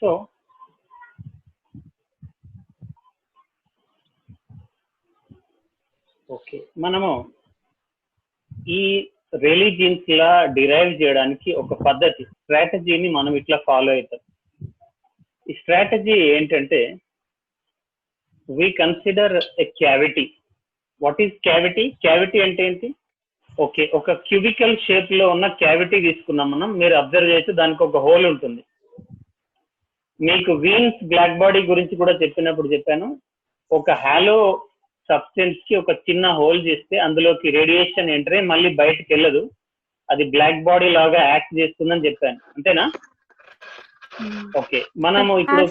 So okay, మనము ఈ Rayleigh jeans లా derive చేయడానికి ఒక పద్ధతి, స్ట్రాటజీని మనం ఇట్లా ఫాలో అవుతాం. ఈ స్ట్రాటజీ ఏంటంటే, we consider a cavity. What is cavity? Cavity అంటే ఏంటి? ఓకే, ఒక క్యూబికల్ షేప్ లో ఉన్న క్యావిటీ తీసుకున్నాం మనం. మీరు అబ్జర్వ్ చేస్తే దానికి ఒక హోల్ ఉంటుంది. మీకు వీన్స్ బ్లాక్ బాడీ గురించి కూడా చెప్పినప్పుడు చెప్పాను, ఒక హాలో సబ్స్టెన్స్ కి ఒక చిన్న హోల్ చేస్తే అందులోకి రేడియేషన్ ఎంటర్ అయ్యి మళ్ళీ బయటకు వెళ్ళదు, అది బ్లాక్ బాడీ లాగా యాక్ట్ చేస్తుందని చెప్పాను, అంతేనా? ఓకే, మనము ఇప్పుడు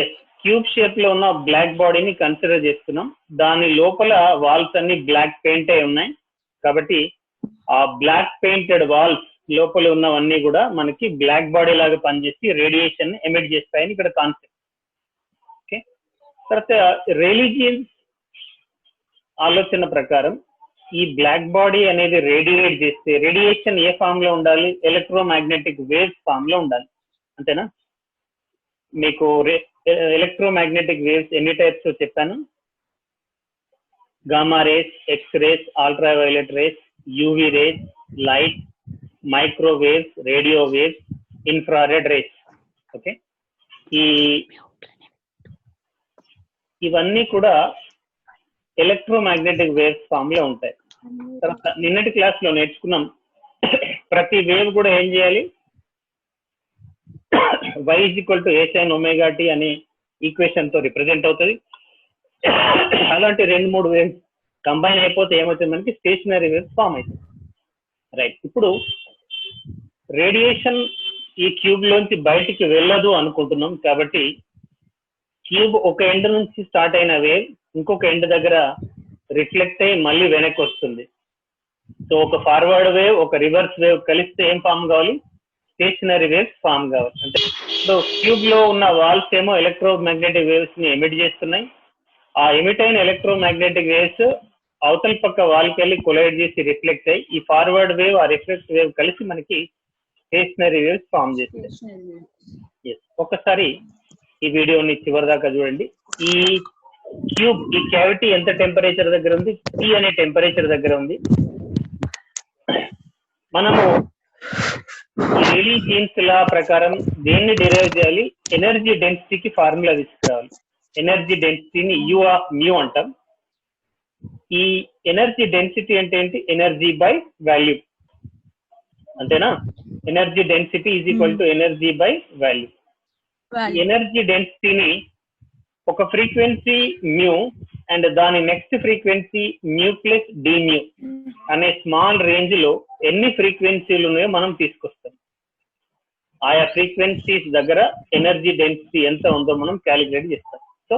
ఎస్ క్యూబ్ షేప్ లో ఉన్న బ్లాక్ బాడీని కన్సిడర్ చేస్తున్నాం. దాని లోపల వాల్స్ అన్ని బ్లాక్ పెయింట్ అయి ఉన్నాయి కాబట్టి ఆ బ్లాక్ పెయింటెడ్ వాల్స్ లోపల ఉన్నవన్నీ కూడా మనకి బ్లాక్ బాడీ లాగా పనిచేసి రేడియేషన్ ఎమిట్ చేస్తాయని ఇక్కడ కాన్సెప్ట్. ఓకే, తర్వాత రిలీజియన్స్ ఆలోచన ప్రకారం ఈ బ్లాక్ బాడీ అనేది రేడియేట్ చేస్తే రేడియేషన్ ఏ ఫామ్ లో ఉండాలి? ఎలక్ట్రోమాగ్నెటిక్ వేవ్స్ ఫామ్ లో ఉండాలి, అంతేనా? మీకు ఎలక్ట్రోమాగ్నెటిక్ వేవ్స్ ఎన్ని టైప్స్ చెప్పాను? Gamma rays, X race, ultraviolet race, UV rays, light, microwaves, radio waves, infrared race. Okay, ఇవన్నీ కూడా ఎలక్ట్రోమాగ్నెటిక్ వేవ్స్ ఫామ్ లో ఉంటాయి. తర్వాత నిన్నటి క్లాస్ లో నేర్చుకున్నాం, ప్రతి వేవ్ కూడా ఏం చేయాలి? y = a sin omega t అనే ఈక్వేషన్ తో రిప్రజెంట్ అవుతుంది. అలాంటి 2-3 వేవ్స్ కంబైన్ అయిపోతే ఏమవుతుంది? మనకి స్టేషనరీ వేవ్స్ ఫామ్ అవుతుంది. రైట్, ఇప్పుడు రేడియేషన్ ఈ క్యూబ్ లోంచి బయటికి వెళ్ళదు అనుకుంటున్నాం కాబట్టి క్యూబ్ ఒక ఎండ్ నుంచి స్టార్ట్ అయిన వేవ్ ఇంకొక ఎండ్ దగ్గర రిఫ్లెక్ట్ అయ్యి మళ్ళీ వెనక్కి వస్తుంది. సో ఒక ఫార్వర్డ్ వేవ్ ఒక రివర్స్ వేవ్ కలిస్తే ఏం ఫామ్ కావాలి? స్టేషనరీ వేవ్స్ ఫామ్ కావాలి. అంటే సో క్యూబ్ లో ఉన్న వాల్స్ ఏమో ఎలక్ట్రోమాగ్నెటిక్ వేవ్స్ ని ఎమిట్ చేస్తున్నాయి. ఆ ఎమిట్ అయిన ఎలక్ట్రోమాగ్నెటిక్ వేవ్స్ అవతల పక్క వాల్కి వెళ్ళి కొలైడ్ చేసి రిఫ్లెక్ట్ అయ్యి ఈ ఫార్వర్డ్ వేవ్ ఆ రిఫ్లెక్ట్ వేవ్ కలిసి మనకి స్టేషనరీ వేవ్స్ ఫామ్ చేస్తాయి. ఒకసారి ఈ వీడియోని చివరి దాకా చూడండి. ఈ క్యూబ్, ఈ క్యావిటీ ఎంత టెంపరేచర్ దగ్గర ఉంది? T అనే టెంపరేచర్ దగ్గర ఉంది. మనము రేలీ జీన్స్ లా ప్రకారం దేన్ని డిరైవ్ చేయాలి? ఎనర్జీ డెన్సిటీకి ఫార్ములా తీసుకురావాలి. ఎనర్జీ డెన్సిటీని U ఆఫ్ మ్యూ అంటాం. ఈ ఎనర్జీ డెన్సిటీ అంటే ఏంటి? ఎనర్జీ బై వాల్యూ, అంతేనా? Energy density is equal to energy by volume. Energy డెన్సిటీని ఒక ఫ్రీక్వెన్సీ మ్యూ అండ్ దాని next frequency mu plus d mu అనే స్మాల్ రేంజ్ లో ఎన్ని ఫ్రీక్వెన్సీలు ఉన్నాయో మనం తీసుకొస్తాం. ఆయా ఫ్రీక్వెన్సీస్ దగ్గర ఎనర్జీ డెన్సిటీ ఎంత ఉందో మనం క్యాలిక్యులేట్ చేస్తాం. So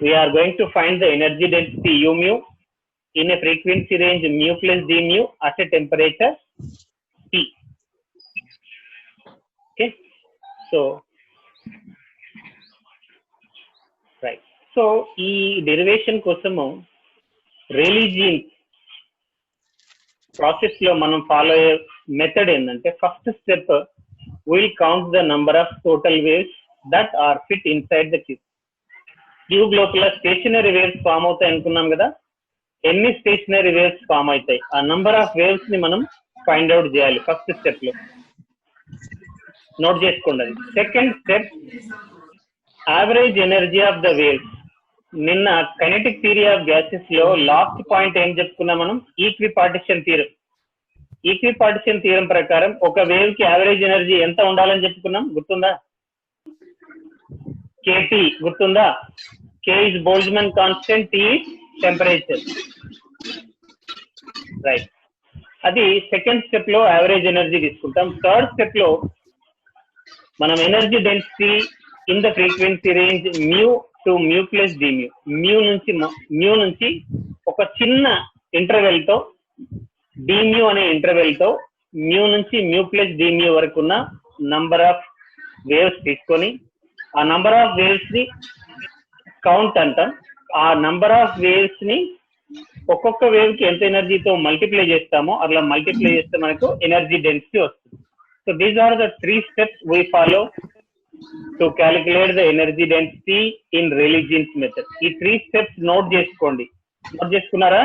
we are going to find the energy density u mu in a frequency range mu plus d mu at a temperature T. Okay, so right. So ఈ డెరివేషన్ కోసము Rayleigh Jeans process లో మనం follow అయ్యే method ఏంటంటే, first step will count the number of total waves that are fit inside the cube. Cube లోపల stationary waves form అవుతాయి అనుకున్నాం కదా. ఎన్ని స్టేషనరీ వేవ్స్ ఫామ్ అవుతాయి? ఆ నంబర్ ఆఫ్ వేవ్స్ ని మనం ఫైండ్ అవుట్ చేయాలి ఫస్ట్ స్టెప్ లో. నోట్ చేసుకోండి అది. Second step, average energy of the waves. నిన్న కైనెటిక్ థియరీ ఆఫ్ గ్యాసెస్ లో లాస్ట్ పాయింట్ ఏం చెప్పుకున్నాం మనం? ఈక్విపార్టిషన్ థియరం. ఈక్విపార్టిషన్ థియరం ప్రకారం ఒక వేవ్ కి యావరేజ్ ఎనర్జీ ఎంత ఉండాలని చెప్పుకున్నాం, గుర్తుందా? KT, గుర్తుందా? K is Boltzmann constant, T is temperature. Right, అది సెకండ్ స్టెప్ లో యావరేజ్ ఎనర్జీ తీసుకుంటాం. థర్డ్ స్టెప్ లో మనం energy density in the frequency range mu to mu plus d mu, mu నుంచి ఒక చిన్న ఇంటర్వెల్ తో డి మ్యూ అనే ఇంటర్వెల్ తో మ్యూ నుంచి మ్యూ ప్లస్ డి మ్యూ వరకు ఉన్న నంబర్ ఆఫ్ వేవ్స్ తీసుకొని ఆ నంబర్ ఆఫ్ వేవ్స్ ని కౌంట్ అంటాం. ఆ నంబర్ ఆఫ్ వేవ్స్ ని ఒక్కొక్క వేవ్ కి ఎంత ఎనర్జీతో మల్టిప్లై చేస్తామో అట్లా మల్టిప్లై చేస్తే మనకు ఎనర్జీ డెన్సిటీ వస్తుంది. So these are the 3 steps we follow to calculate the energy density in Rayleigh Jeans method. ఈ 3 steps నోట్ చేసుకోండి. నోట్ చేసుకున్నారా?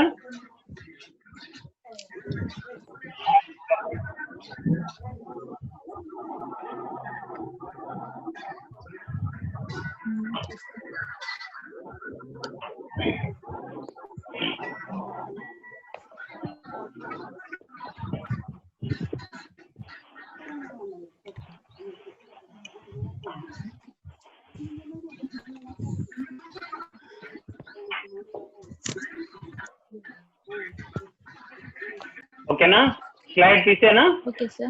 Okay na? Slide తీసేనా? Okay, sir.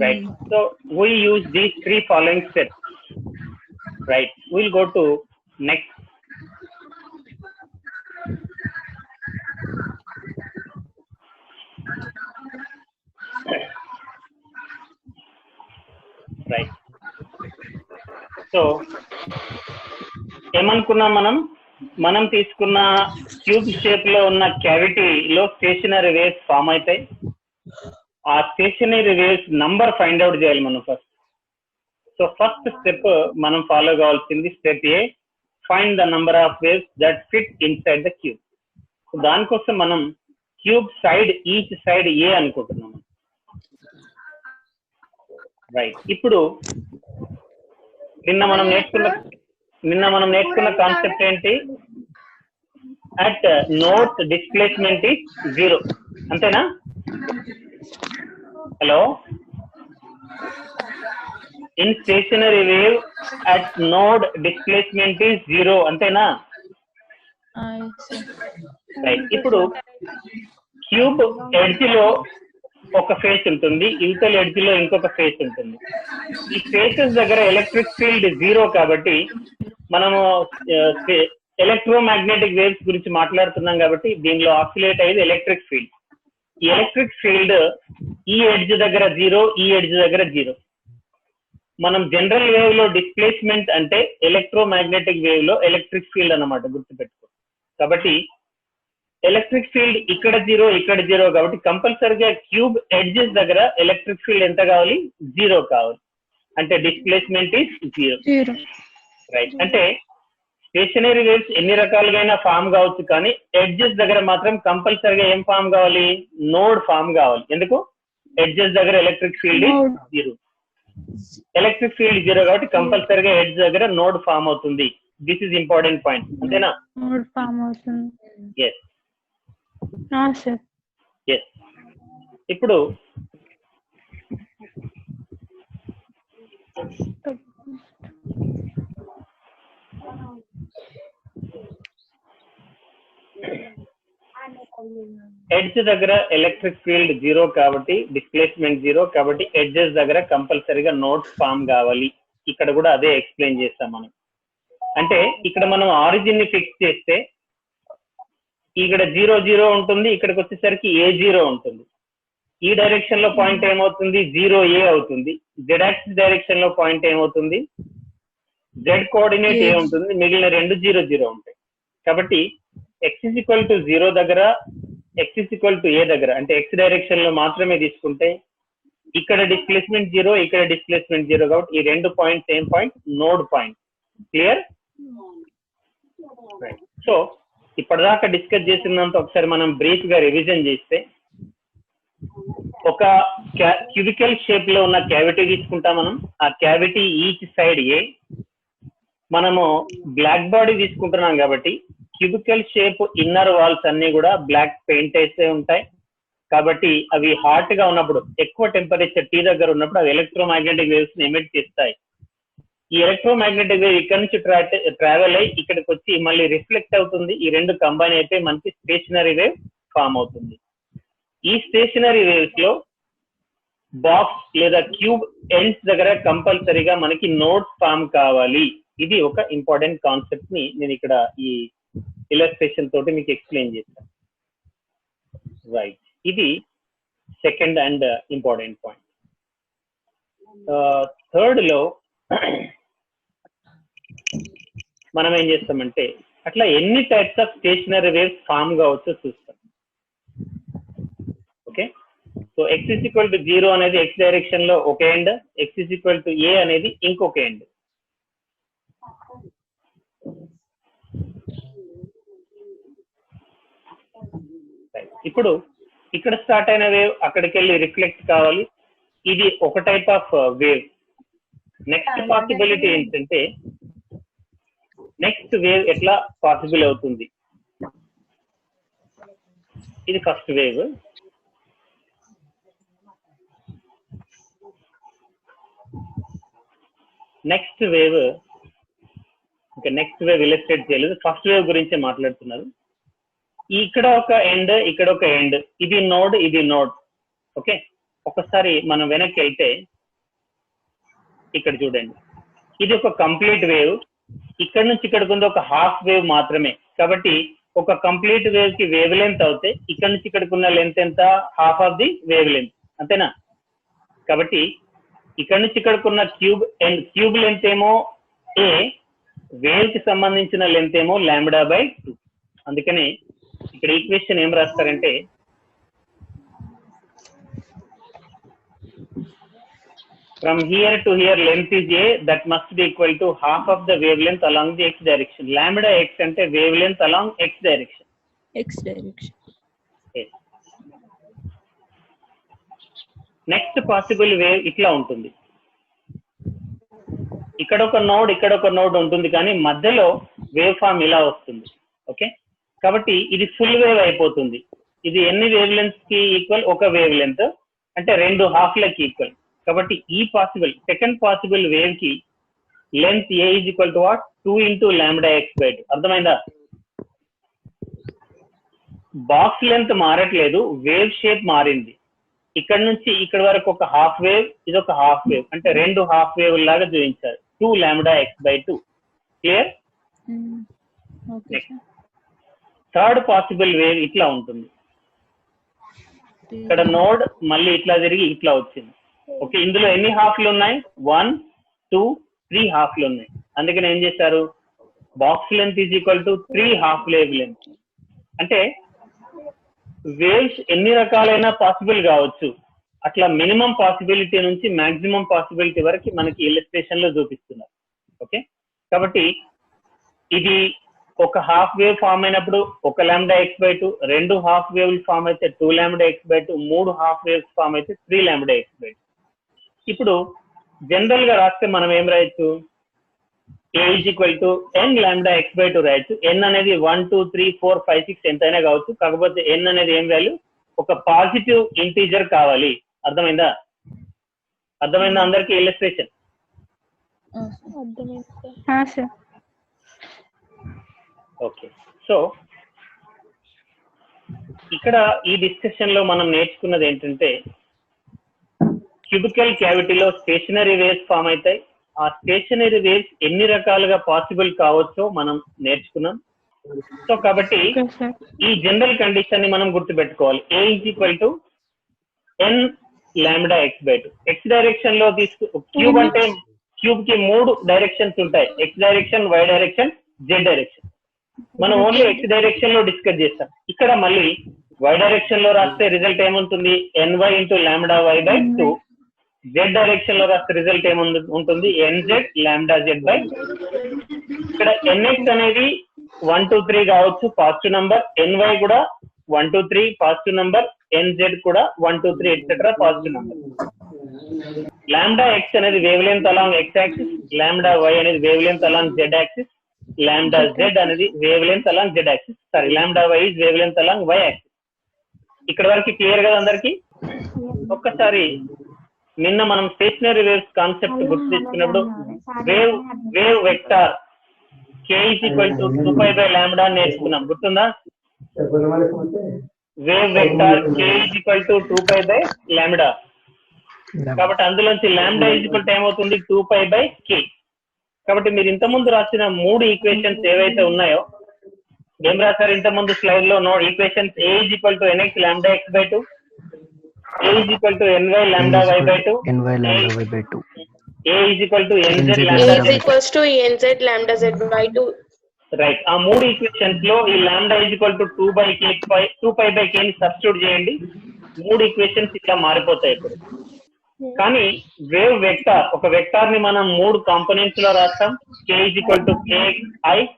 Right. So we use these 3 following steps. Right. We'll go to next. Right. So ఏమనుకున్నాం మనం తీసుకున్న tube shape లో ఉన్న క్యావిటీలో stationery waves form అవుతాయి. ఆ stationery waves number find out చేయాలి మనం ఫస్ట్. సో ఫస్ట్ స్టెప్ మనం ఫాలో కావాల్సింది step A, find the number of waves that fit inside the cube. So దానికోసం మనం క్యూబ్ సైడ్ ఈచ్ సైడ్ ఏ అనుకుంటున్నాం. రైట్. ఇప్పుడు నిన్న మనం నేర్చుకున్న కాన్సెప్ట్ ఏంటి? అట్ నోట్ డిస్ప్లేస్మెంట్ ఈజ్ 0, అంతేనా? Hello, in stationery wave at node displacement is 0, అంతేనా? రైట్. ఇప్పుడు క్యూబ్ ఎడ్జ్ లో ఒక ఫేస్ ఉంటుంది, ఇవతల ఎడ్జ్ లో ఇంకొక ఫేస్ ఉంటుంది. ఈ ఫేసెస్ దగ్గర ఎలక్ట్రిక్ ఫీల్డ్ 0 కాబట్టి మనము ఎలక్ట్రోమాగ్నెటిక్ వేవ్స్ గురించి మాట్లాడుతున్నాం కాబట్టి దీనిలో ఆసిలేట్ అయ్యేది ఎలక్ట్రిక్ ఫీల్డ్. ఈ ఎలక్ట్రిక్ ఫీల్డ్ ఈ ఎడ్జ్ దగ్గర 0, ఈ ఎడ్జ్ దగ్గర 0. మనం జనరల్ వేవ్ లో డిస్ప్లేస్మెంట్ అంటే ఎలక్ట్రోమాగ్నెటిక్ వేవ్ లో ఎలక్ట్రిక్ ఫీల్డ్ అన్నమాట, గుర్తుపెట్టుకో. కాబట్టి ఎలక్ట్రిక్ ఫీల్డ్ ఇక్కడ 0, ఇక్కడ 0 కాబట్టి కంపల్సరీగా క్యూబ్ ఎడ్జెస్ దగ్గర ఎలక్ట్రిక్ ఫీల్డ్ ఎంత కావాలి? 0 కావాలి. అంటే డిస్ప్లేస్మెంట్ ఈజ్ 0. రైట్. అంటే స్టేషనరీ వేవ్స్ ఎన్ని రకాలుగా ఫామ్ కావచ్చు, కానీ ఎడ్జెస్ దగ్గర మాత్రం కంపల్సరీగా ఏం ఫామ్ కావాలి? నోడ్ ఫామ్ కావాలి. ఎందుకు? ఎడ్జెస్ దగ్గర ఎలక్ట్రిక్ ఫీల్డ్ 0. ఎలక్ట్రిక్ ఫీల్డ్ 0 కాబట్టి కంపల్సరీగా ఎడ్జ్ దగ్గర నోడ్ ఫామ్ అవుతుంది. దిస్ ఇస్ ఇంపార్టెంట్ పాయింట్, అంతేనా? నోడ్ ఫామ్ అవుతుంది. ఎస్. సార్. ఎస్. ఇప్పుడు ఎడ్జ్ దగ్గర ఎలక్ట్రిక్ ఫీల్డ్ 0 కాబట్టి డిస్ప్లేస్మెంట్ 0 కాబట్టి ఎడ్జెస్ దగ్గర కంపల్సరీగా నోడ్స్ ఫామ్ కావాలి. ఇక్కడ కూడా అదే ఎక్స్ప్లెయిన్ చేస్తాం మనం. అంటే ఇక్కడ మనం ఆరిజిన్ ని ఫిక్స్ చేస్తే ఇక్కడ 0, 0 ఉంటుంది, ఇక్కడికి వచ్చేసరికి A0 ఉంటుంది. ఈ డైరెక్షన్ లో పాయింట్ ఏమవుతుంది? 0A అవుతుంది. Z యాక్సిస్ డైరెక్షన్ లో పాయింట్ ఏమవుతుంది? Z కోఆర్డినేట్ ఏ ఉంటుంది, మిగిలిన 2 0, 0 ఉంటాయి. కాబట్టి x = 0 దగ్గర, x = A దగ్గర, అంటే x డైరెక్షన్ లో మాత్రమే తీసుకుంటే ఇక్కడ డిస్ప్లేస్మెంట్ 0, ఇక్కడ డిస్ప్లేస్మెంట్ 0 కాబట్టి ఈ 2 పాయింట్స్ ఏం point? Node point. Clear? Right. So ఇప్పటిదాకా డిస్కస్ చేసినంత ఒకసారి మనం బ్రీఫ్ గా రివిజన్ చేస్తే, ఒక క్యూబికల్ షేప్ లో ఉన్న క్యావిటీ తీసుకుంటాం మనం. ఆ క్యావిటీ ఈచ్ సైడ్ ఏ. మనము బ్లాక్ బాడీ తీసుకుంటున్నాం కాబట్టి క్యూబికల్ షేప్ ఇన్నర్ వాల్స్ అన్ని కూడా బ్లాక్ పెయింట్ వేసే ఉంటాయి. కాబట్టి అవి హాట్ గా ఉన్నప్పుడు, ఎక్కువ టెంపరేచర్ T దగ్గర ఉన్నప్పుడు అవి ఎలక్ట్రోమాగ్నెటిక్ వేవ్స్ ని ఎమిట్ చేస్తాయి. ఈ ఎలక్ట్రోమాగ్నెటిక్ వేవ్ ఇక్కడ నుంచి ట్రావెల్ అయ్యి ఇక్కడికి వచ్చి మళ్ళీ రిఫ్లెక్ట్ అవుతుంది. ఈ 2 కంబైన్ అయితే మనకి స్టేషనరీ వేవ్ ఫామ్ అవుతుంది. ఈ స్టేషనరీ వేవ్స్ లో బాక్స్ లేదా క్యూబ్ ఎండ్స్ దగ్గర కంపల్సరీగా మనకి నోడ్స్ ఫామ్ కావాలి. ఇది ఒక ఇంపార్టెంట్ కాన్సెప్ట్ ని నేను ఇక్కడ ఈ ఇలస్ట్రేషన్ తోటి మీకు ఎక్స్ప్లెయిన్ చేస్తాను. రైట్. ఇది second and important point. Third లో మనం ఏం చేస్తామంటే అట్లా ఎన్ని types of stationary waves form కావచ్చో చూస్తాం. Okay. So x is equal to 0 అనేది x డైరెక్షన్ లో ఒక end, x is equal to a అనేది ఇంకొక ఎండ్. ఇప్పుడు ఇక్కడ స్టార్ట్ అయిన వేవ్ అక్కడికి వెళ్ళి రిఫ్లెక్ట్ కావాలి. ఇది ఒక type of wave. Next possibility ఏంటంటే నెక్స్ట్ వేవ్ ఎట్లా పాసిబుల్ అవుతుంది. ఇది ఫస్ట్ వేవ్. నెక్స్ట్ వేవ్ ఇంకా నెక్స్ట్ వేవ్ ఇలస్ట్రేట్ చేయలేదు, ఫస్ట్ వేవ్ గురించే మాట్లాడుతున్నారు. ఇక్కడ ఒక ఎండ్, ఇక్కడ ఒక ఎండ్, ఇది నోడ్, ఇది నోడ్. ఓకే, ఒకసారి మనం వెనక్కి వెళ్తే ఇక్కడ చూడండి, ఇది ఒక కంప్లీట్ వేవ్. ఇక్కడ నుంచి ఇక్కడికి ఉంది ఒక హాఫ్ వేవ్ మాత్రమే. కాబట్టి ఒక కంప్లీట్ వేవ్ కి వేవ్ లెంత్ అవుతే ఇక్కడ నుంచి ఇక్కడికి ఉన్న లెంత్ ఎంత? Half of the wave length, అంతేనా? కాబట్టి ఇక్కడ నుంచి ఇక్కడికి ఉన్న క్యూబ్ లెంత్ ఏమో ఏ, వేవ్ కి సంబంధించిన లెంత్ ఏమో λ/2. అందుకని ఇక్కడ ఈక్వేషన్ ఏం రాస్తారంటే from here to here length is a, that must be equal to half of the wavelength along the x direction. Lambda x ante wavelength along x direction. X direction. Yes. Next possible wave itla untundi. ఇక్కడ ఒక node, ఇక్కడ ఒక node ఉంటుంది, కానీ మధ్యలో wave form ఇలా వస్తుంది. Okay, కాబట్టి ఇది ఫుల్ వేవ్ అయిపోతుంది. ఇది ఎన్ని వేవ్ లెంత్స్ కి ఈక్వల్? ఒక వేవ్ లెంత్, అంటే 2 హాఫ్లకి ఈక్వల్. కాబట్టి ఈ పాసిబుల్ సెకండ్ పాసిబుల్ వేవ్ కి length A is equal to what? 2 × λx/2. అర్థమైందా? బాక్స్ లెంత్ మారట్లేదు, వేవ్ షేప్ మారింది. ఇక్కడ నుంచి ఇక్కడ వరకు ఒక హాఫ్ వేవ్, ఇది ఒక హాఫ్ వేవ్, అంటే 2 హాఫ్ వేవ్ లాగా చూపించారు. 2 λx/2. Clear? Third possible wave ఇట్లా ఉంటుంది. ఇక్కడ నోడ్ మళ్ళీ ఇట్లా తిరిగి ఇట్లా వచ్చింది. ఓకే, ఇందులో ఎన్ని హాఫ్లు ఉన్నాయి? 1, 2, 3 హాఫ్లు ఉన్నాయి. అందుకని ఏం చేశారు? Box length is equal to 3 half wave length. అంటే వేవ్స్ ఎన్ని రకాలైనా పాసిబుల్ కావచ్చు. అట్లా మినిమం పాసిబిలిటీ నుంచి మాక్సిమం పాసిబిలిటీ వరకు మనకి ఇల్లస్ట్రేషన్ లో చూపిస్తున్నారు. ఓకే, కాబట్టి ఇది ఒక హాఫ్ వేవ్ ఫామ్ అయినప్పుడు ఒక λx/2, 2 హాఫ్ వేవ్ ఫామ్ అయితే 2 λx/2, 3 హాఫ్ వేవ్స్ ఫామ్ అయితే 3 λx/2. ఇప్పుడు జనరల్ గా రాస్తే మనం ఏం రాయొచ్చు? a is equal to n λx/2 రాయొచ్చు. n అనేది 1, 2, 3, 4, 5, 6 ఎంతైనా కావచ్చు. కాకపోతే n అనేది ఏం వాల్యూ? ఒక పాజిటివ్ ఇంటీజర్ కావాలి. అర్థమైందా? అర్థమైందా అందరికి ఇల్లస్ట్రేషన్? ఓకే, సో ఇక్కడ ఈ డిస్కషన్ లో మనం నేర్చుకున్నది ఏంటంటే క్యూబికల్ క్యావిటీలో స్టేషనరీ వేవ్స్ ఫామ్ అవుతాయి. ఆ స్టేషనరీ వేవ్స్ ఎన్ని రకాలుగా పాసిబుల్ కావచ్చో మనం నేర్చుకున్నాం. సో కాబట్టి ఈ జనరల్ కండిషన్ ని మనం గుర్తుపెట్టుకోవాలి. a is equal to n λx/2. x direction లో క్యూబ్ అంటే క్యూబ్ కి 3 డైరెక్షన్స్ ఉంటాయి. x direction, y direction, z direction. మనం ఓన్లీ x డైరెక్షన్ లో డిస్కస్ చేస్తాం. ఇక్కడ మళ్ళీ y డైరెక్షన్ లో రాస్తే రిజల్ట్ ఏముంటుంది? ny × λy/2. z డైరెక్షన్ లో రాస్తే రిజల్ట్ ఏముంటుంది? nz λz/2. ఇక్కడ nx అనేది 1, 2, 3 కావచ్చు పాజిటివ్ నంబర్, ny కూడా 1, 2, 3 పాజిటివ్ నంబర్, nz కూడా 1, 2, 3 ఎట్సెట్రా పాజిటివ్ నంబర్. λx అనేది wave length along x axis, λy అనేది wave length along z axis, λz అనేది wave length along z axis. Sorry, λy is wave length along y axis. ఇక్కడ వరకు clear కదా అందరికి? ఒక్కసారి నిన్న మనం స్టేషనరీ వేవ్స్ కాన్సెప్ట్ గుర్తు తెచ్చుకున్నప్పుడు wave vector k is equal to 2π/λ నేర్చుకున్నాం, గుర్తుందా? Wave vector k is equal to 2π/λ. కాబట్టి అందులోంచి λ ఈజ్ ఈక్వల్ టు ఏమవుతుంది? 2π/k. కాబట్టి మీరు ఇంతకుముందు రాసిన 3 ఈక్వేషన్స్ ఏవైతే ఉన్నాయో ఏం రాశారు ఇంతకుముందు స్లైడ్ లో? Equations a is equal to nx λx/2, a is equal to ny λy/2, a is equal to nz λz/2. Right, ఆ 3 ఈక్వేషన్స్ లో ఈ λ is equal to 2π/k ని సబ్స్టిట్యూట్ చేయండి. మూడు ఈక్వేషన్స్ ఇట్లా మారిపోతాయి ఇప్పుడు. కానీ వేవ్ వెక్టార్, ఒక వెక్టార్ ని మనం మూడు కాంపోనెంట్స్ లో రాస్తాం. k = ki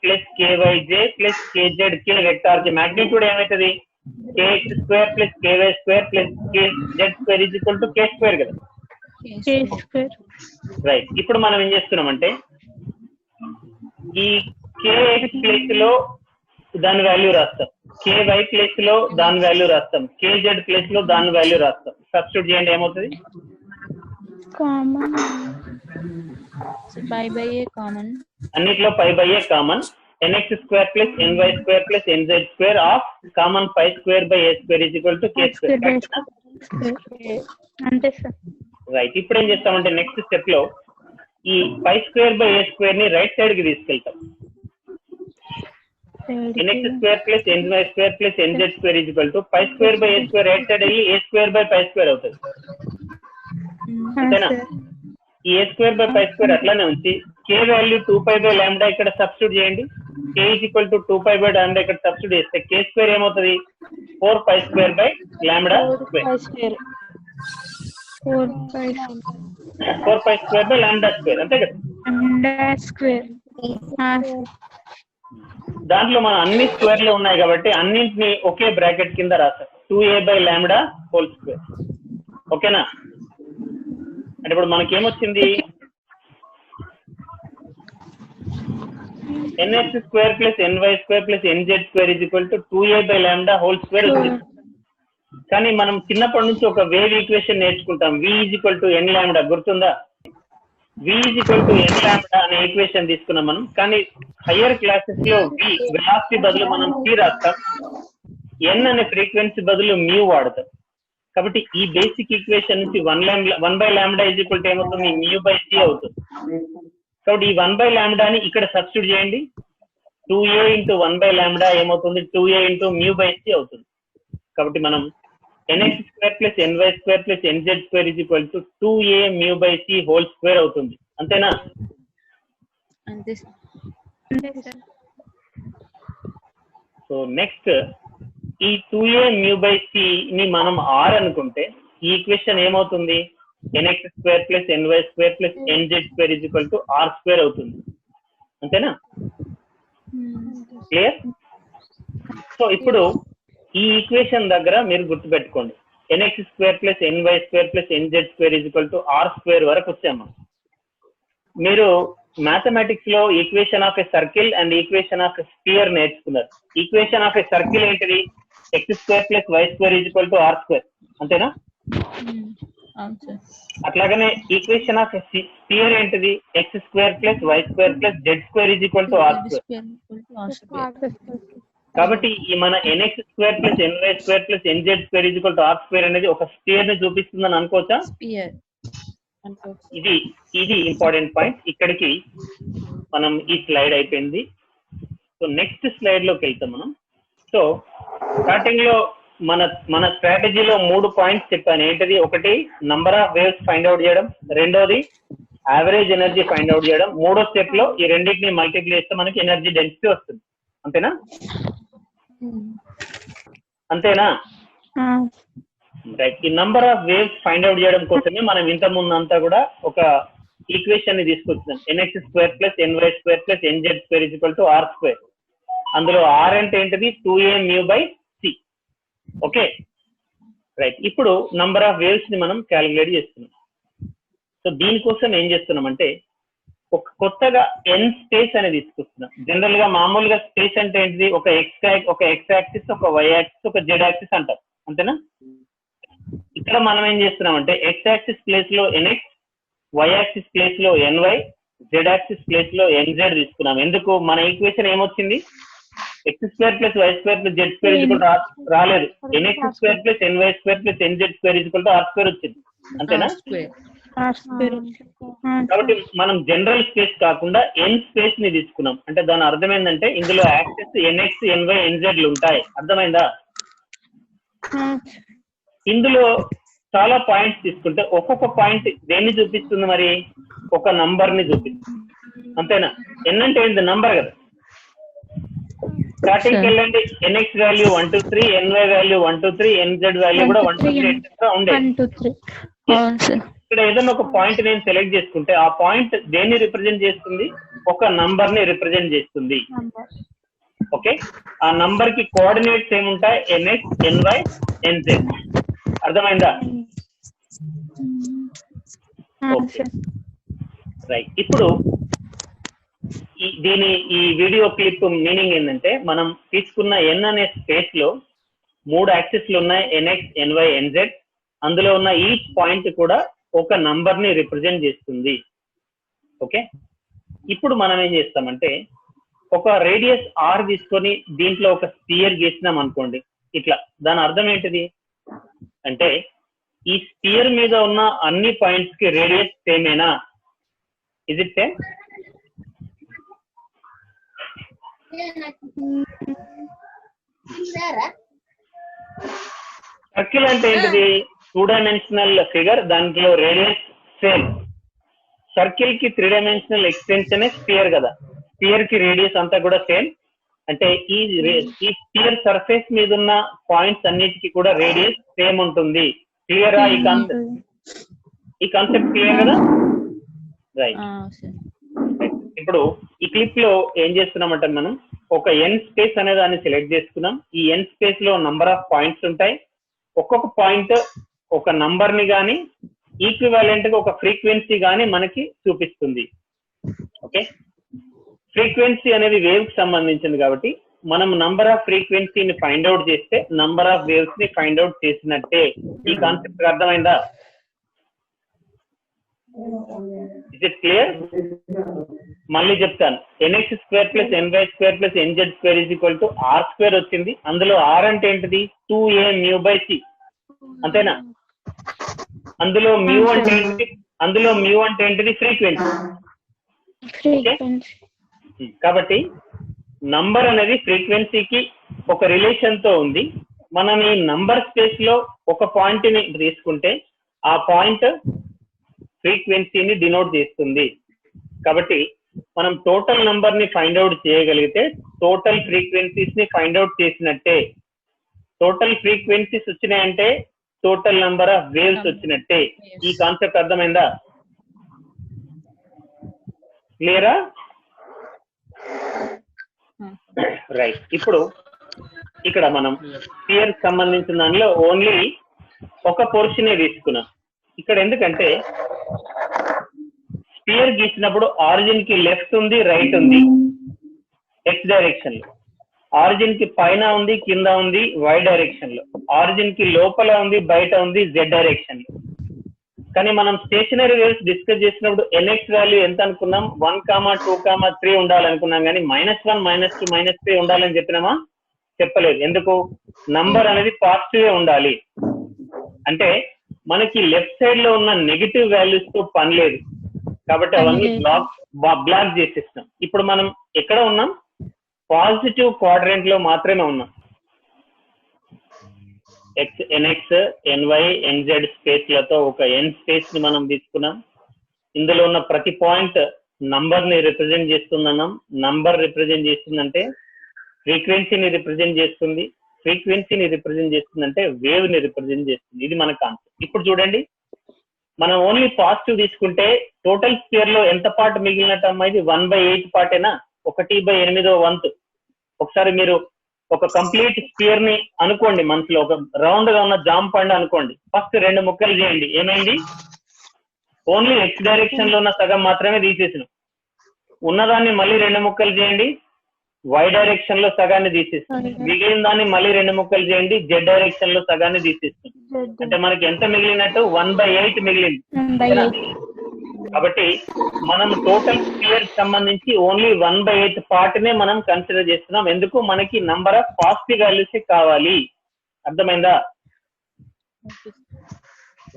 plus kyj plus kz. k vector కి మాగ్నిట్యూడ్ ఏమవుతుంది? kx² plus ky² plus kz² k² కదా. రైట్. ఇప్పుడు మనం ఏం చేస్తున్నామంటే ఈ kx ప్లేస్ లో దాని వాల్యూ రాస్తాం, ky ప్లేస్ లో దాని వాల్యూ రాస్తాం, kz ప్లేస్ లో దాని వాల్యూ రాస్తాం. సబ్స్టిట్యూట్ చేయండి, ఏమవుతుంది? కామన్ π/a కామన్, అన్నిట్లో π/a common. nx² plus ny² plus nz² of common π²/a² k². అంతే సార్. రైట్. ఇప్పుడు ఏం చేస్తామంటే నెక్స్ట్ స్టెప్ లో ఈ π²/a² ని రైట్ సైడ్ కి తీసుకెళ్తాం. nx² plus ny² plus nz² π²/a² right side వెళ్ళి a²/π² అవుతుంది. అంతేనా? ఈ a²/π² అట్లానే ఉంచి k వాల్యూ 2π/λ ఇక్కడ సబ్స్టిట్యూట్ చేయండి. k = 2π/λ ఇక్కడ సబ్స్టిట్యూట్ చేస్తే k² ఏమవుతుంది? 4π²/λ². 4π²/λ². అంతే కదా? దాంట్లో మన అన్ని స్క్వేర్లు ఉన్నాయి కాబట్టి అన్నింటినీ ఒకే బ్రాకెట్ కింద రాస్తాం, 2a/λ². ఓకేనా? అంటే ఇప్పుడు మనకేమొచ్చింది? nx² plus ny² plus nz² 2a/λ² వచ్చింది. కానీ మనం చిన్నప్పటి నుంచి ఒక వేవ్ ఈక్వేషన్ నేర్చుకుంటాం, v = nλ. గుర్తుందా? v = nλ అనే ఈక్వేషన్ తీసుకున్నాం మనం. కానీ హయ్యర్ క్లాసెస్ లో వెలాసిటీ బదులు మనం c రాస్తాం, n అనే ఫ్రీక్వెన్సీ బదులు మ్యూ వాడతాం. కాబట్టి ఈ బేసిక్ ఈక్వేషన్ నుంచి 1/λ ఏమవుతుంది? μ/c అవుతుంది. కాబట్టి ఈ 1/λ ని ఇక్కడ సబ్స్టిట్యూట్ చేయండి. 2a × 1/λ ఏమవుతుంది? 2a × μ/c అవుతుంది. కాబట్టి మనం nx² plus ny² plus nz² 2a μ/c² అవుతుంది. అంతేనా? అంతే. సో నెక్స్ట్ ఈ 2a μ/c ని మనం r అనుకుంటే ఈ ఈక్వేషన్ ఏమవుతుంది? nx² plus ny² plus nz² r² అవుతుంది. అంతేనా? క్లియర్? సో ఇప్పుడు ఈ ఈక్వేషన్ దగ్గర మీరు గుర్తుపెట్టుకోండి, nx² plus ny² plus nz² r² వరకు వచ్చాము. మీరు మ్యాథమెటిక్స్ లో equation of a circle and equation of a sphere నేర్చుకున్నారు. ఈక్వేషన్ ఆఫ్ ఎ సర్కిల్ ఏంటిది? x² plus y² r². అంతేనా? అట్లాగనే ఈక్వేషన్ ఆఫ్ ఎ స్పియర్ ఏంటిది? x² plus y² plus z² r². కాబట్టి ఈ మన nx² plus ny² plus nz² r² అనేది ఒక స్పియర్ ని చూపిస్తుందని అనుకోవచ్చా? ఇది ఇంపార్టెంట్ పాయింట్. ఇక్కడికి మనం ఈ స్లైడ్ అయిపోయింది. సో నెక్స్ట్ స్లైడ్ లోకి వెళ్తాం మనం. సో స్టార్టింగ్ లో మన స్ట్రాటజీలో 3 పాయింట్స్ చెప్పాను. ఏంటది? ఒకటి number of waves find out చేయడం, రెండోది యావరేజ్ ఎనర్జీ ఫైండ్ అవుట్ చేయడం, మూడో స్టెప్ లో ఈ రెండింటిని మల్టిప్లై చేస్తే మనకి ఎనర్జీ డెన్సిటీ వస్తుంది. అంతేనా? అంతేనా? రైట్. ఈ number of waves find out చేయడం కోసమే మనం ఇంత ముందు అంతా కూడా ఒక ఈక్వేషన్ ని తీసుకొచ్చాం, nx² plus ny² plus nz² r². అందులో r అంటే ఏంటిది? 2a μ/c. Okay, right. ఇప్పుడు నంబర్ ఆఫ్ వేవ్స్ ని మనం క్యాలిక్యులేట్ చేస్తున్నాం. సో దీనికోసం ఏం చేస్తున్నామంటే ఒక కొత్తగా n స్పేస్ అనేది తీసుకొస్తున్నాం. జనరల్ గా మామూలుగా స్పేస్ అంటే ఏంటిది? ఒక x యాక్సిస్, ఒక y యాక్సిస్, ఒక z యాక్సిస్ అంటారు. అంతేనా? ఇక్కడ మనం ఏం చేస్తున్నామంటే x యాక్సిస్ ప్లేస్ లో nx, y యాక్సిస్ ప్లేస్ లో ny, z యాక్సిస్ ప్లేస్ లో nz తీసుకున్నాం. ఎందుకు? మన ఈక్వేషన్ ఏమొచ్చింది? x² plus y² plus z² రాలేదు, nx² plus ny² plus nz² r² వచ్చింది. అంతేనా? కాబట్టి మనం జనరల్ స్పేస్ కాకుండా n స్పేస్ ని తీసుకున్నాం. అంటే దాని అర్థం ఏంటంటే ఇందులో యాక్సెస్ nx, ny, nz ఉంటాయి. అర్థమైందా? ఇందులో చాలా పాయింట్స్ తీసుకుంటే ఒక్కొక్క పాయింట్ దేన్ని చూపిస్తుంది? మరి ఒక నంబర్ ని చూపిస్తుంది. అంతేనా? n అంటే ఏంటి? నంబర్ కదా. స్టార్టింగ్ వెళ్ళండి, nx value 1 2 3, ny value 1 2 3, nz value కూడా 1 2 3 ఎట్సెట్రా ఉండేది. 1 2 3. అవును సార్. ఇక్కడ ఏదైనా ఒక పాయింట్ నేను సెలెక్ట్ చేసుకుంటే ఆ పాయింట్ దేన్ని రిప్రజెంట్ చేస్తుంది? ఒక నంబర్ ని రిప్రజెంట్ చేస్తుంది. ఓకే, ఆ నంబర్ కి కోఆర్డినేట్స్ ఏముంటాయి? nx, ny, nz. అర్థమైందా? Okay, right. ఇప్పుడు ఈ వీడియో క్లిప్ మీనింగ్ ఏంటంటే, మనం తీసుకున్న n అనే స్పేస్ లో 3 యాక్సిస్లు ఉన్నాయి, nx, ny, nz. అందులో ఉన్న ఈచ్ పాయింట్ కూడా ఒక నంబర్ ని రిప్రజెంట్ చేస్తుంది. ఓకే, ఇప్పుడు మనం ఏం చేస్తామంటే, ఒక రేడియస్ r తీసుకొని దీంట్లో ఒక స్పియర్ గీసినాం అనుకోండి ఇట్లా. దాని అర్థం ఏంటిది అంటే, ఈ స్పియర్ మీద ఉన్న అన్ని పాయింట్స్ కి రేడియస్ సేమేనా? Is it same? సర్కిల్ అంటే ఏంటిది? 2 డైమెన్షనల్ ఫిగర్, దాంట్లో రేడియస్ సేమ్. సర్కిల్ కి 3 డైమెన్షనల్ ఎక్స్టెన్షన్ స్పియర్ కదా, స్పియర్ కి రేడియస్ అంతా కూడా సేమ్. అంటే ఈ స్పియర్ సర్ఫేస్ మీద ఉన్న పాయింట్స్ అన్నిటికీ కూడా రేడియస్ సేమ్ ఉంటుంది. క్లియరా? ఈ కాన్సెప్ట్ క్లియర్ కదా? రైట్. ఇప్పుడు ఈ క్లిప్ లో ఏం చేస్తున్నామంటే, మనం ఒక n స్పేస్ అనే దాన్ని సెలెక్ట్ చేసుకున్నాం. ఈ n స్పేస్ లో నంబర్ ఆఫ్ పాయింట్స్ ఉంటాయి. ఒక్కొక్క పాయింట్ ఒక నంబర్ ని గాని ఈక్వివాలెంట్ గా ఒక ఫ్రీక్వెన్సీ గాని మనకి చూపిస్తుంది. ఓకే, ఫ్రీక్వెన్సీ అనేది వేవ్ కి సంబంధించింది కాబట్టి మనం నంబర్ ఆఫ్ ఫ్రీక్వెన్సీని ఫైండ్ అవుట్ చేస్తే నంబర్ ఆఫ్ వేవ్స్ ని ఫైండ్ అవుట్ చేసినట్టే. ఈ కాన్సెప్ట్ అర్థమైందా? Is it clear? మళ్ళీ చెప్తాను. nx square plus ny square plus nz square is equal to r square వచ్చింది. అందులో r అంటే ఏంటిది? 2a mu by c, అంతేనా? అందులో మ్యూ అంటే ఏంటిది? ఫ్రీక్వెన్సీ. కాబట్టి నంబర్ అనేది ఫ్రీక్వెన్సీకి ఒక రిలేషన్ తో ఉంది. మనం ఈ నంబర్ స్పేస్ లో ఒక పాయింట్ ని తీసుకుంటే ఆ పాయింట్ ఫ్రీక్వెన్సీని డినోట్ చేస్తుంది. కాబట్టి మనం టోటల్ నంబర్ ని ఫైండ్ అవుట్ చేయగలిగితే టోటల్ ఫ్రీక్వెన్సీస్ ని ఫైండ్ అవుట్ చేసినట్టే. టోటల్ ఫ్రీక్వెన్సీస్ వచ్చినాయంటే టోటల్ నంబర్ ఆఫ్ వేవ్స్ వచ్చినట్టే. ఈ కాన్సెప్ట్ అర్థమైందా? క్లియరా? రైట్. ఇప్పుడు ఇక్కడ మనం స్పియర్ సంబంధించిన దానిలో ఓన్లీ ఒక పోర్షనే తీసుకున్నాం. ఇక్కడ ఎందుకంటే స్పియర్ గీసినప్పుడు ఆరిజిన్ కి లెఫ్ట్ ఉంది, రైట్ ఉంది x డైరెక్షన్ లో, ఆరిజిన్ కి పైన ఉంది, కింద ఉంది y డైరెక్షన్ లో, ఆరిజిన్ కి లోపల ఉంది, బయట ఉంది z డైరెక్షన్ లో. కానీ మనం స్టేషనరీ వేవ్స్ డిస్కస్ చేసినప్పుడు nx వాల్యూ ఎంత అనుకున్నాం? 1, 2, 3 ఉండాలనుకున్నాం. కానీ -1, -2, -3 ఉండాలని చెప్పినామా? చెప్పలేదు. ఎందుకు? నంబర్ అనేది పాజిటివ్ ఉండాలి. అంటే మనకి లెఫ్ట్ సైడ్ లో ఉన్న నెగిటివ్ వాల్యూస్ తో పని లేదు కాబట్టి అవన్నీ బ్లాక్ చేసేస్తాం. ఇప్పుడు మనం ఎక్కడ ఉన్నాం? పాజిటివ్ క్వాడ్రెంట్ లో మాత్రమే ఉన్నాం. nx, ny, nz స్పేస్ లతో ఒక n స్పేస్ ని మనం తీసుకున్నాం. ఇందులో ఉన్న ప్రతి పాయింట్ నంబర్ ని రిప్రజెంట్ చేస్తుందన్నాం. నంబర్ రిప్రజెంట్ చేస్తుందంటే ఫ్రీక్వెన్సీని రిప్రజెంట్ చేస్తుంది. ఫ్రీక్వెన్సీని రిప్రజెంట్ చేస్తుందంటే వేవ్ ని రిప్రజెంట్ చేస్తుంది. ఇది మన కాన్సెప్ట్. ఇప్పుడు చూడండి, మనం ఓన్లీ పాజిటివ్ తీసుకుంటే టోటల్ స్పియర్ లో ఎంత పార్ట్ మిగిలినట్టు అమ్మా? ఇది 1/8 పార్టేనా? 1/8వ వంతు. ఒకసారి మీరు ఒక కంప్లీట్ స్పియర్ ని అనుకోండి మనసులో, ఒక రౌండ్ గా ఉన్న జామ్ పండు అనుకోండి. ఫస్ట్ 2 ముక్కలు చేయండి. ఏమైంది? ఓన్లీ x డైరెక్షన్ లో ఉన్న సగం మాత్రమే తీసేసిన. ఉన్నదాన్ని మళ్ళీ 2 ముక్కలు చేయండి, y డైరెక్షన్ లో సగాన్ని తీసేస్తుంది. మిగిలిన దాన్ని మళ్ళీ 2 ముక్కలు చేయండి, z డైరెక్షన్ లో సగాన్ని తీసేస్తుంది. అంటే మనకి ఎంత మిగిలినట్టు? 1/8 మిగిలింది. కాబట్టి మనం టోటల్ స్పియర్ సంబంధించి ఓన్లీ 1/8 పార్ట్ నే మనం కన్సిడర్ చేస్తున్నాం. ఎందుకు? మనకి నంబర్ ఆఫ్ పాజిటివ్ వాల్యూస్ కావాలి. అర్థమైందా?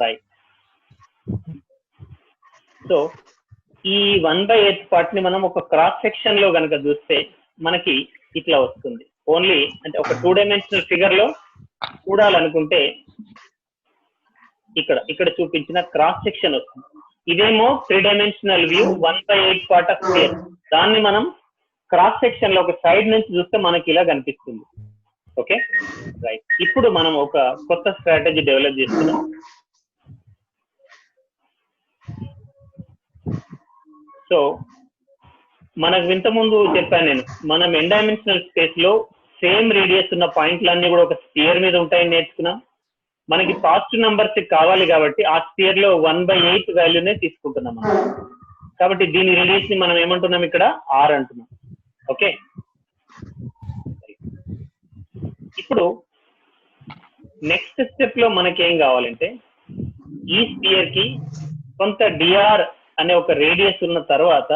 రైట్. సో ఈ 1/8 పార్ట్ ని మనం ఒక క్రాస్ సెక్షన్ లో కనుక చూస్తే మనకి ఇట్లా వస్తుంది. ఓన్లీ అంటే ఒక 2 డైమెన్షనల్ ఫిగర్ లో చూడాలనుకుంటే ఇక్కడ చూపించిన క్రాస్ సెక్షన్ వస్తుంది. ఇదేమో 3 dimensional view 1/8 part of sphere. దాన్ని మనం క్రాస్ సెక్షన్ లో ఒక సైడ్ నుంచి చూస్తే మనకి ఇలా కనిపిస్తుంది. Okay right. ఇప్పుడు మనం ఒక కొత్త స్ట్రాటజీ డెవలప్ చేస్తున్నాం. సో మనకు ఇంతకుముందు చెప్పాను నేను, మనం n డైమెన్షనల్ స్పేస్ లో సేమ్ రేడియస్ ఉన్న పాయింట్లన్నీ కూడా ఒక స్పియర్ మీద ఉంటాయని నేర్చుకున్నాం. మనకి పాజిటివ్ నంబర్స్ కావాలి కాబట్టి ఆ స్పియర్ లో 1/8 వాల్యూనే తీసుకుంటున్నాం మనం. కాబట్టి దీని రేడియస్ ని మనం ఏమంటున్నాం ఇక్కడ r అంటున్నాం. ఓకే ఇప్పుడు నెక్స్ట్ స్టెప్ లో మనకేం కావాలంటే ఈ స్పియర్ కి కొంత dr అనే ఒక రేడియస్ ఉన్న తర్వాత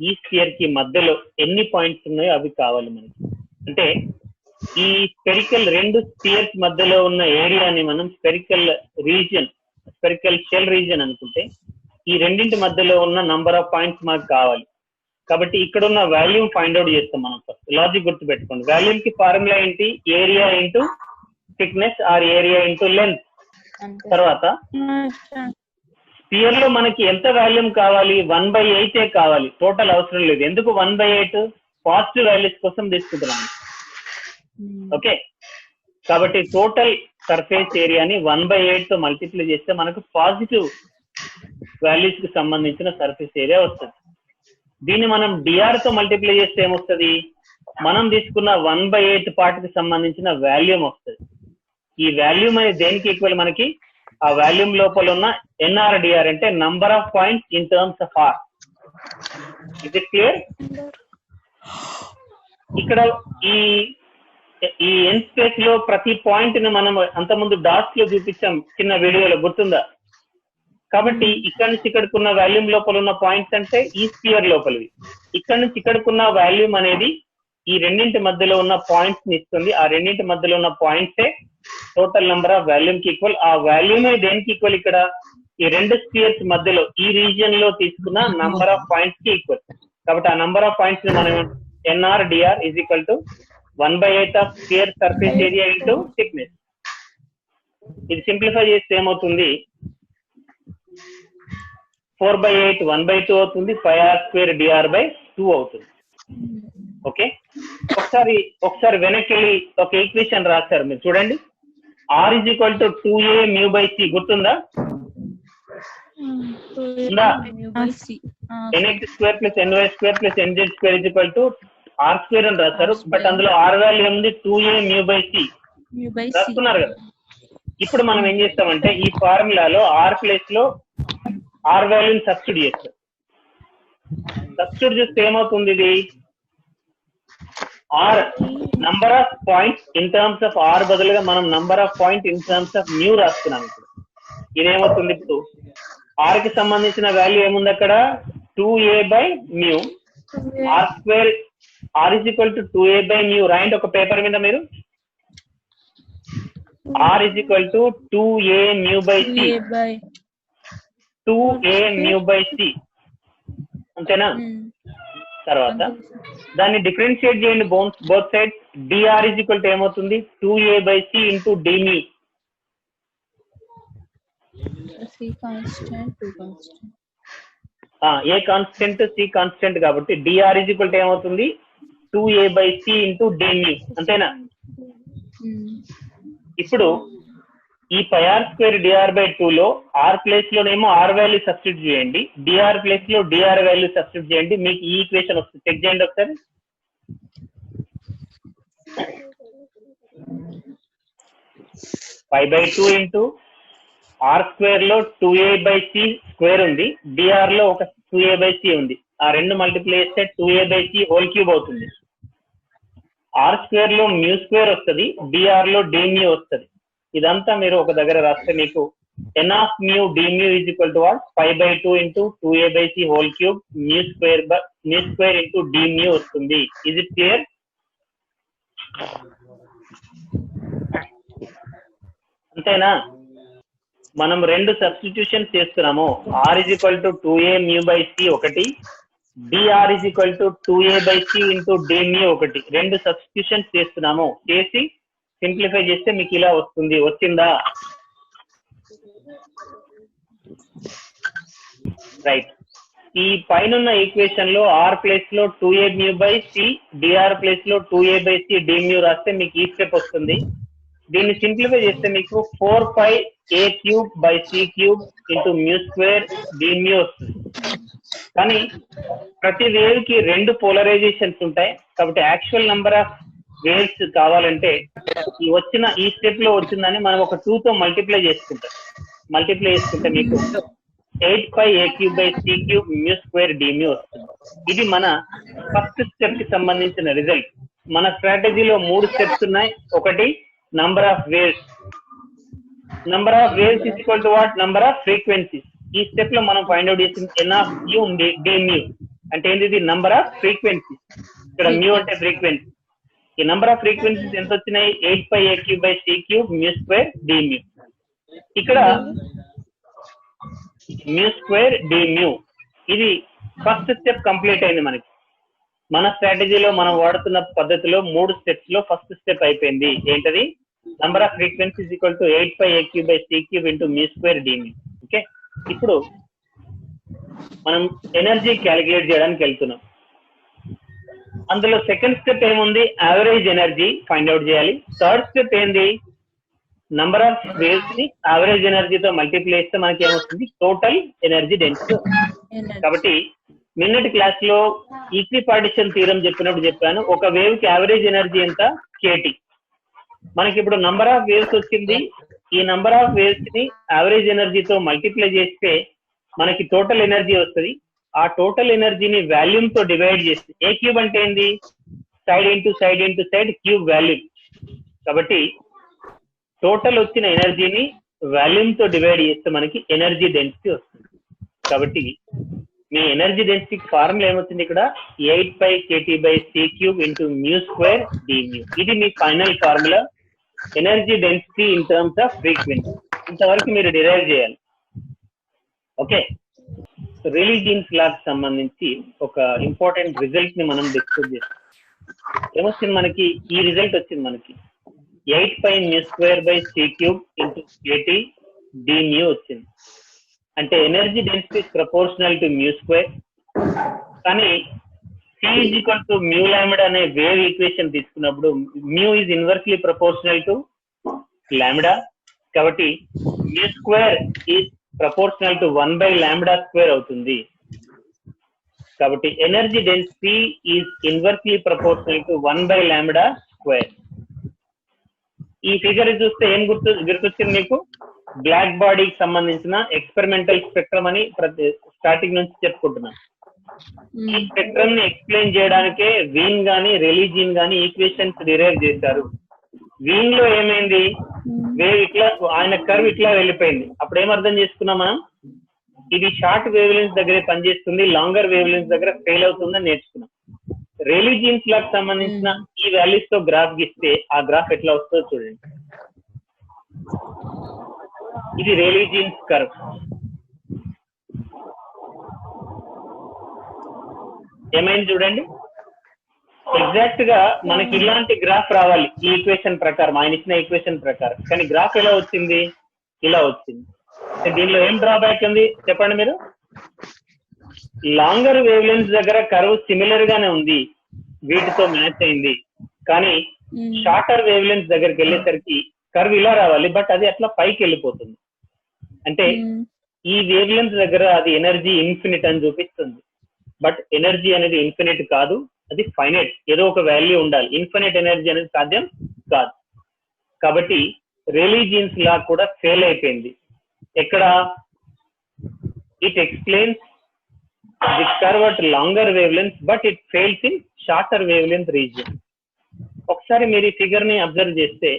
ఈ స్పియర్ కి మధ్యలో ఎన్ని పాయింట్స్ ఉన్నాయో అవి కావాలి మనకి. అంటే ఈ స్పెరికల్ రెండు స్పియర్స్ మధ్యలో ఉన్న ఏరియాని మనం spherical region, spherical shell region అనుకుంటే ఈ రెండింటి మధ్యలో ఉన్న నంబర్ ఆఫ్ పాయింట్స్ మనకు కావాలి. కాబట్టి ఇక్కడ ఉన్న వాల్యూమ్ ఫైండ్ అవుట్ చేస్తాం మనం. ఫస్ట్ లాజిక్ గుర్తు పెట్టుకోండి. వాల్యూమ్ కి ఫార్ములా ఏంటి? Area into thickness or area into length. తర్వాత స్పియర్ లో మనకి ఎంత వాల్యూమ్ కావాలి? 1/8 కావాలి, టోటల్ అవసరం లేదు. ఎందుకు 1/8? పాజిటివ్ వాల్యూస్ కోసం తీసుకుంటున్నాము. ఓకే కాబట్టి టోటల్ సర్ఫేస్ ఏరియాని 1/8 తో మల్టిప్లై చేస్తే మనకు పాజిటివ్ వాల్యూస్ కి సంబంధించిన సర్ఫేస్ ఏరియా వస్తుంది. దీన్ని మనం dr తో మల్టిప్లై చేస్తే ఏమొస్తుంది? మనం తీసుకున్న 1/8 పార్ట్ కి సంబంధించిన వాల్యూమ్ వస్తుంది. ఈ వాల్యూమ్ అనేది దేనికి ఈక్వల్? మనకి ఆ వాల్యూమ్ లోపల ఉన్న nrdr అంటే number of points in terms of r. Is it clear? ఇక్కడ ఈ n స్పేస్ లో ప్రతి పాయింట్ ని మనం అంతకుముందు డాట్స్ లో చూపించాం చిన్న వీడియోలో, గుర్తుందా? కాబట్టి ఇక్కడ నుంచి ఇక్కడికున్న వాల్యూమ్ లోపల ఉన్న పాయింట్స్ అంటే ఈ స్పియర్ లోపలివి. ఇక్కడ నుంచి ఇక్కడికున్న వాల్యూమ్ అనేది ఈ రెండింటి మధ్యలో ఉన్న పాయింట్స్ ని ఇస్తుంది. ఆ రెండింటి మధ్యలో ఉన్న పాయింట్సే టోటల్ నెంబర్ ఆఫ్ వాల్యూమ్ కి ఈక్వల్. ఆ వాల్యూమే దేనికి ఈక్వల్? ఇక్కడ ఈ రెండు స్పియర్స్ మధ్యలో ఈ రీజియన్ లో తీసుకున్న నంబర్ ఆఫ్ పాయింట్స్ కి ఈక్వల్. కాబట్టి ఆ నంబర్ ఆఫ్ పాయింట్స్ ని మనం nrdr is equal to 1/8 of sphere surface area into thickness. ఇది సింప్లిఫై చేస్తే ఏమవుతుంది? 4/8 1/2 అవుతుంది, 5r² dr/2 అవుతుంది. ఓకే ఒకసారి వెనక్కి వెళ్ళి ఒక ఈక్వేషన్ రాస్తారు మీరు చూడండి. r is equal to 2a mu by c. గుర్తుందా? nx² plus ny² plus nz² is equal to r² అని రాస్తారు. బట్ అందులో r వాల్యూ ఏముంది? 2a mu by c రాస్తున్నారు కదా. ఇప్పుడు మనం ఏం చేస్తామంటే ఈ ఫార్ములాలో r ప్లేస్ లో r వాల్యూని సబ్స్టిట్యూట్ చేస్తాం. సబ్స్టిట్యూట్ చేస్తే ఏమవుతుంది? ఇది r number of points in terms of r బదులుగా మనం number of point in terms of nu రాస్తున్నాం. ఇప్పుడు ఇదేమవుతుంది? ఇప్పుడు r కి సంబంధించిన వాల్యూ ఏముంది అక్కడ? 2a/μ. r is equal to 2a/μ. రాయండి ఒక పేపర్ మీద మీరు. r is equal to 2a mu by c. 2a mu by c అంతేనా? తర్వాత దాన్ని డిఫరెన్షియేట్ చేయండి both sides. dr is equal to ఏమవుతుంది? 2a/c into dμ. a constant, c constant కాబట్టి dr is equal to ఏమవుతుంది? 2a/c into dμ. అంతేనా? ఇప్పుడు ఈ πr² dr/2 లో r ప్లేస్ లోనేమో r వాల్యూ సబ్స్టిట్యూట్ చేయండి, dr ప్లేస్ లో dr వాల్యూ సబ్స్టిట్యూట్ చేయండి. మీకు ఈ ఈక్వేషన్ వస్తుంది. చెక్ చేయండి ఒకసారి. π/2 ఇంటూ r² లో 2a/c² ఉంది, dr లో ఒక 2a/c ఉంది. ఆ రెండు మల్టిప్లై చేస్తే 2a/c³ అవుతుంది. r² లో μ² వస్తుంది, dr లో dμ వస్తుంది. ఇదంతా మీరు ఒక దగ్గర రాస్తే మీకు n of mu dμ is equal to what? π/2 into 2a/c³ μ² into dμ వస్తుంది. Is it clear? అంతేనా? మనం రెండు సబ్స్టిట్యూషన్ చేస్తున్నాము. r is equal to 2a mu by c ఒకటి, dr is equal to 2a/c into dμ ఒకటి. రెండు substitution చేస్తున్నాము. చేసి సింప్లిఫై చేస్తే మీకు ఇలా వస్తుంది. వచ్చిందా? రైట్. ఈ పైన ఈక్వేషన్ లో ఆర్ ప్లేస్ లో 2a mu by c, d r place లో 2a by c d mu రాస్తే మీకు ఈ స్టెప్ వస్తుంది. దీన్ని సింప్లిఫై చేస్తే మీకు 4 pi a cube by c cube into mu square d mu వస్తుంది. కానీ ప్రతి వేవ్ కి 2 పోలరైజేషన్స్ ఉంటాయి కాబట్టి యాక్చువల్ నంబర్ ఆఫ్ వేవ్స్ కావాలంటే ఈ స్టెప్ లో వచ్చిందని మనం ఒక 2 తో మల్టిప్లై చేసుకుంటే మీకు 8 pi a cube by c cube mu square d mu వస్తుంది. ఇది మన ఫస్ట్ స్టెప్ కి సంబంధించిన రిజల్ట్. మన స్ట్రాటజీలో 3 స్టెప్స్ ఉన్నాయి. ఒకటి number of waves is equal to what, number of frequencies. ఈ స్టెప్ లో మనం ఫైండ్ అవుట్ చేసింది n of mu d mu అంటే ఏంటిది, నంబర్ ఆఫ్ ఫ్రీక్వెన్సీస్. ఇక్కడ mu అంటే ఫ్రీక్వెన్సీ. ఈ నంబర్ ఆఫ్ ఫ్రీక్వెన్సీస్ ఎంత వచ్చినాయి, 8 pi a cube by c cube mu square d mu. ఇక్కడ mu square d mu ఇది ఫస్ట్ స్టెప్ కంప్లీట్ అయింది. మనకి మన స్ట్రాటజీలో మనం వాడుతున్న పద్ధతిలో 3 స్టెప్స్ లో ఫస్ట్ స్టెప్ అయిపోయింది. ఏంటది, number of frequencies equal to 8 pi a cube by c cube into mu square d mu. Okay, ఇప్పుడు మనం ఎనర్జీ క్యాలిక్యులేట్ చేయడానికి వెళ్తున్నాం. అందులో సెకండ్ స్టెప్ ఏముంది, యావరేజ్ ఎనర్జీ ఫైండ్ అవుట్ చేయాలి. థర్డ్ స్టెప్ ఏంది, నంబర్ ఆఫ్ వేవ్స్ ని యావరేజ్ ఎనర్జీతో మల్టిప్లై చేస్తే మనకి ఏమొస్తుంది, టోటల్ ఎనర్జీ డెన్సిటీ. కాబట్టి నిన్నటి క్లాస్ లో ఈక్విపార్టిషన్ థీరం చెప్పినప్పుడు చెప్పాను, ఒక వేవ్ కి యావరేజ్ ఎనర్జీ ఎంత, KT. మనకి ఇప్పుడు నంబర్ ఆఫ్ వేవ్స్ వచ్చింది. ఈ నంబర్ ఆఫ్ వేవ్స్ ని యావరేజ్ ఎనర్జీతో మల్టిప్లై చేస్తే మనకి టోటల్ ఎనర్జీ వస్తుంది. ఆ టోటల్ ఎనర్జీని వాల్యూమ్ తో డివైడ్ చేస్తే, ఏ క్యూబ్ అంటే ఏంది, side into side cube volume. కాబట్టి టోటల్ వచ్చిన ఎనర్జీని వాల్యూమ్ తో డివైడ్ చేస్తే మనకి ఎనర్జీ డెన్సిటీ వస్తుంది. కాబట్టి మీ ఎనర్జీ డెన్సిటీ ఫార్ములా ఏమవుతుంది ఇక్కడ, 8 pi KT by c cube into mu square d mu. ఇది మీ final formula, energy density in terms of frequency. ఇంతవరకు మీరు డిరైవ్ చేయాలి. ఓకే, రేలీ జీన్స్ లా కి సంబంధించి ఒక ఇంపార్టెంట్ రిజల్ట్ ని మనం డిస్కస్ చేస్తాం. ఏమొచ్చింది మనకి, ఈ రిజల్ట్ వచ్చింది మనకి 8 pi mu square by c cube into KT d mu వచ్చింది. అంటే energy density proportional to mu square. కానీ c is equal to mu lambda అనే వేవ్ ఈక్వేషన్ తీసుకున్నప్పుడు mu is inversely proportional to lambda. కాబట్టి mu square is proportional to 1 by lambda square అవుతుంది. కాబట్టి energy density is inversely proportional to 1 by lambda square. ఈ figure చూస్తే ఏం గుర్తొచ్చింది మీకు, బ్లాక్ బాడీకి సంబంధించిన ఎక్స్పెరిమెంటల్ స్పెక్ట్రమ్ అని స్టార్టింగ్ నుంచి చెప్పుకుంటున్నాం. ఈ స్పెక్ట్రమ్ ని ఎక్స్ప్లెయిన్ చేయడానికే వీన్ గాని రెలీజియన్ గాని ఈక్వేషన్స్ డిరైవ్ చేశారు. వీన్ లో ఏమైంది, వేవ్ ఇట్లా, ఆయన కర్వ్ ఇట్లా వెళ్ళిపోయింది. అప్పుడు ఏమర్థం చేసుకున్నాం మనం, ఇది షార్ట్ వేవ్ లెన్స్ దగ్గరే పనిచేస్తుంది, లాంగర్ వేవ్ లెన్స్ దగ్గర ఫెయిల్ అవుతుందని నేర్చుకున్నాం. రిలీజియన్స్ లకు సంబంధించిన ఈ వాల్యూస్ తో గ్రాఫ్ గీస్తే ఆ గ్రాఫ్ ఎట్లా వస్తుందో చూడండి. ఇది రిలీజియన్స్ కర్వ్. ఏమైంది చూడండి, ఎగ్జాక్ట్ గా మనకి ఇలాంటి గ్రాఫ్ రావాలి ఈ ఈక్వేషన్ ప్రకారం, ఆయన ఇచ్చిన ఈక్వేషన్ ప్రకారం. కానీ గ్రాఫ్ ఎలా వచ్చింది, ఇలా వచ్చింది. దీనిలో ఏం డ్రాబ్యాక్ ఉంది చెప్పండి మీరు, లాంగర్ వేవ్ లెన్స్ దగ్గర కర్వ్ సిమిలర్ గానే ఉంది, వీటితో మ్యాచ్ అయింది. కానీ షార్టర్ వేవ్ లెన్స్ దగ్గరికి వెళ్ళేసరికి కర్వ్ ఇలా రావాలి, బట్ అది అట్లా పైకి వెళ్ళిపోతుంది. అంటే ఈ వేవ్ లెన్స్ దగ్గర అది ఎనర్జీ ఇన్ఫినిట్ అని చూపిస్తుంది. బట్ ఎనర్జీ అనేది ఇన్ఫినిట్ కాదు, అది ఫైనైట్. ఏదో ఒక వాల్యూ ఉండాలి, ఇన్ఫినిట్ ఎనర్జీ అనేది సాధ్యం కాదు. కాబట్టి రేలీ జీన్స్ లా కూడా ఫెయిల్ అయిపోయింది. ఎక్కడ, it explains the curve at longer wave length but it fails in shorter wave length region. ఒకసారి మీరు ఈ ఫిగర్ ని అబ్జర్వ్ చేస్తే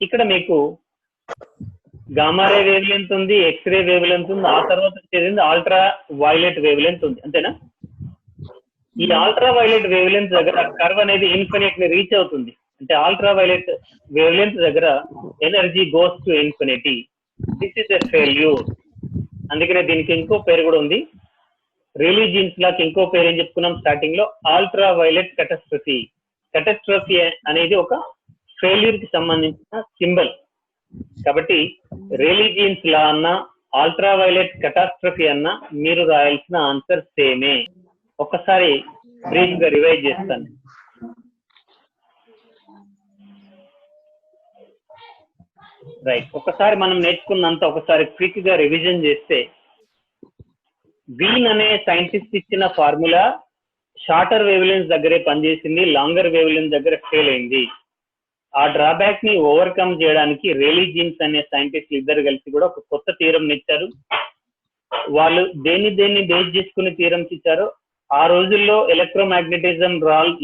ఇక్కడ మీకు గామా రే వేవ్ లెంత్ ఉంది, ఎక్స్రే వేవ్ లెంత్ ఉంది, ఆ తర్వాత వచ్చేది అల్ట్రా వైలెట్ వేవ్ లెంత్ ఉంది, అంతేనా? ఈ అల్ట్రా వైలెట్ వేవ్ లెంత్ దగ్గర కర్వ్ అనేది ఇన్ఫినిట్ ని రీచ్ అవుతుంది. అంటే అల్ట్రా వైలెట్ వేవ్ లెంత్ దగ్గర energy goes to infinity. This is a failure. అందుకనే దీనికి ఇంకో పేరు కూడా ఉంది, రేలీ జీన్స్ లాకి ఇంకో పేరు ఏం చెప్పుకున్నాం స్టార్టింగ్ లో, అల్ట్రా వైలెట్ కటాస్ట్రఫీ. కటాస్ట్రఫీ అనేది ఒక ఫెయిల్యూర్ కి సంబంధించిన సింబల్. కాబట్టి రేలీ జీన్స్ లా అన్న అల్ట్రావైలెట్ కెటాస్ట్రఫీ అన్న మీరు రాయాల్సిన ఆన్సర్ సేమే. ఒక్కసారి బ్రీఫ్ గా రివైజ్ చేస్తాను. రైట్, ఒకసారి మనం నేర్చుకున్నంత ఒకసారి క్విక్ గా రివిజన్ చేస్తే, వీన్ అనే సైంటిస్ట్ ఇచ్చిన ఫార్ములా షార్టర్ వేవ్ లెన్స్ దగ్గరే పనిచేసింది, లాంగర్ వేవ్ లెన్స్ దగ్గర ఫెయిల్ అయింది. ఆ డ్రాబ్యాక్ ని ఓవర్కమ్ చేయడానికి రేలీ జీన్స్ అనే సైంటిస్టులు ఇద్దరు కలిసి కూడా ఒక కొత్త థీరం ఇచ్చారు. వాళ్ళు దేన్ని బేస్ చేసుకుని థీరమ్స్ ఇచ్చారో, ఆ రోజుల్లో ఎలక్ట్రోమాగ్నెటిజం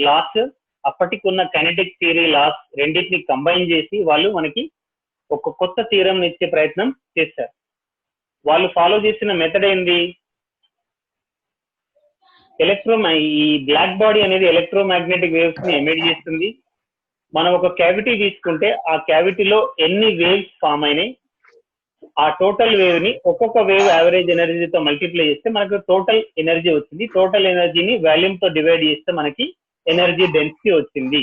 లాస్, అప్పటికున్న కైనెటిక్ థియరీ లాస్ రెండింటిని కంబైన్ చేసి వాళ్ళు మనకి ఒక కొత్త థీరం ఇచ్చే ప్రయత్నం చేశారు. వాళ్ళు ఫాలో చేసిన మెథడ్ ఏంది? ఈ బ్లాక్ బాడీ అనేది ఎలక్ట్రోమాగ్నెటిక్ వేవ్స్ ని ఎమిట్ చేస్తుంది. మనం ఒక క్యావిటీ తీసుకుంటే ఆ క్యావిటీలో ఎన్ని వేవ్స్ ఫామ్ అయినాయి, ఆ టోటల్ వేవ్ ని ఒక్కొక్క వేవ్ యావరేజ్ ఎనర్జీతో మల్టిప్లై చేస్తే మనకు టోటల్ ఎనర్జీ వచ్చింది. టోటల్ ఎనర్జీని వాల్యూమ్ తో డివైడ్ చేస్తే మనకి ఎనర్జీ డెన్సిటీ వచ్చింది.